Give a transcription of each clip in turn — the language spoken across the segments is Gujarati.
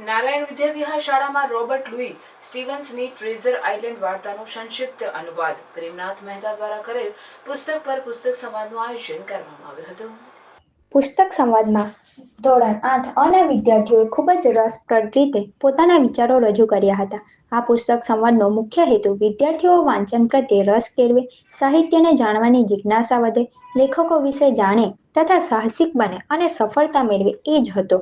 નારાયણ વિદ્યા વિહાર શાળામાં રોબર્ટ લુઈ સ્ટીવન્સની ટ્રેઝર આઇલેન્ડ વાર્તાનો સંક્ષિપ્ત અનુવાદ પ્રેમનાથ મહેતા દ્વારા કરેલ પુસ્તક પર પુસ્તક સંવાદનું આયોજન કરવામાં આવ્યું હતું. પુસ્તક સંવાદમાં ધોરણ 8 અના વિદ્યાર્થીઓએ ખૂબ જ રસપ્રદ રીતે પોતાના વિચારો રજૂ કર્યા હતા. આ પુસ્તક સંવાદનો મુખ્ય હેતુ વિદ્યાર્થીઓ વાંચન પ્રત્યે રસ કેળવે, સાહિત્યને જાણવાની જિજ્ઞાસા વધે, લેખકો વિશે જાણે તથા સાહસિક બને અને સફળતા મેળવે એ જ હતો.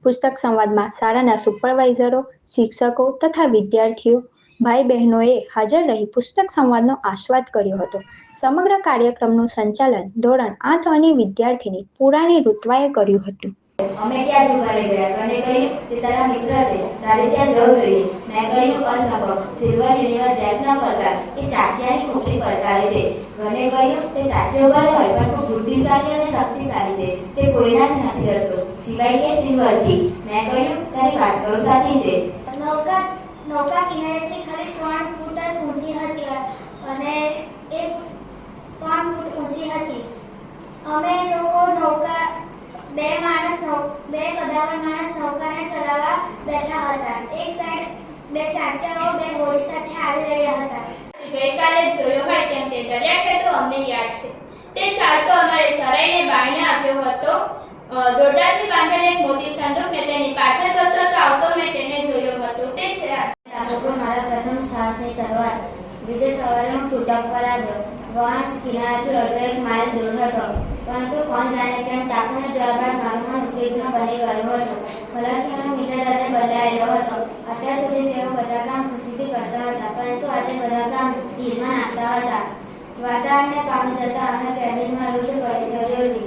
પુસ્તક સંવાદમાં શાળાના સુપરવાઇઝરો, શિક્ષકો તથા વિદ્યાર્થીઓ, ભાઈ બહેનોએ હાજર રહી પુસ્તક સંવાદનો આસ્વાદ કર્યો હતો. સમગ્ર કાર્યક્રમનું સંચાલન ધોરણ 8 ની વિદ્યાર્થીની પુરાણી ઋત્વાએ કર્યું હતું. અમે ત્યાં દુકાને ગયા. કને કહ્યું તે તારા મિત્ર છે, તારે ત્યાં જવું જોઈએ. મેં કહ્યું અસંભવ. સિલ્વર યુનિવર જેકના પ્રકાર એ ચાચિયાની ખોપરી પડકારે છે. ઘને કહ્યું તે ચાચીઓ ભલે હોય પણ તું બુદ્ધિશાળી અને શક્તિશાળી છે. તે કોઈનાથી નથી ડરતો સિવાય કે સિલ્વરથી. મેં કહ્યું તારી વાત બહુ સાચી છે. નૌકા કિનારેથી ખાલી 3 ફૂટ જ ઊંચી હતી અને એ 3 ફૂટ ઊંચી હતી. અમે લોકો નૌકા બે કદાવર માણસ નૌકાને ચલાવવા બેઠા હતા. એક સાઈડ બે ચાચાઓ બે હોડી સાથે આવી રહ્યા હતા. ગઈકાલે જોયો હોય તેમ તે દરિયાકાંઠો અમને યાદ છે. તે ચાલતો અમારે સરાઈને બાઈને આવ્યો હતો. દોરડાથી બાંધેલ એક મોટી સંદૂક ને તેની પાછળ ઘસરતો આવતો મેં તેને જોયો હતો. તે છે મારા પ્રથમ સાહસની શરૂઆત. બીજે સવારે હું તૂટક પર આવ્યો. વહાણ કિનારાથી અડધો 1 માઇલ દૂર હતો, પરંતુ કોણ જાણે કેમ ટાપુને જોયા બાદ મારું મન ઉત્તેજના બની ગયું હતું. ખલાસીઓનો મિત્ર સાથે બદલાયેલો હતો. અત્યાર સુધી તેઓ બધા કામ ખુશીથી કરતા હતા, પરંતુ આજે બધા કામ ધીરમાં નાખતા હતા. વાતાવરણને પામી જતા અમે કેબિનમાં યુદ્ધ પરિસ્થિતિ હતી.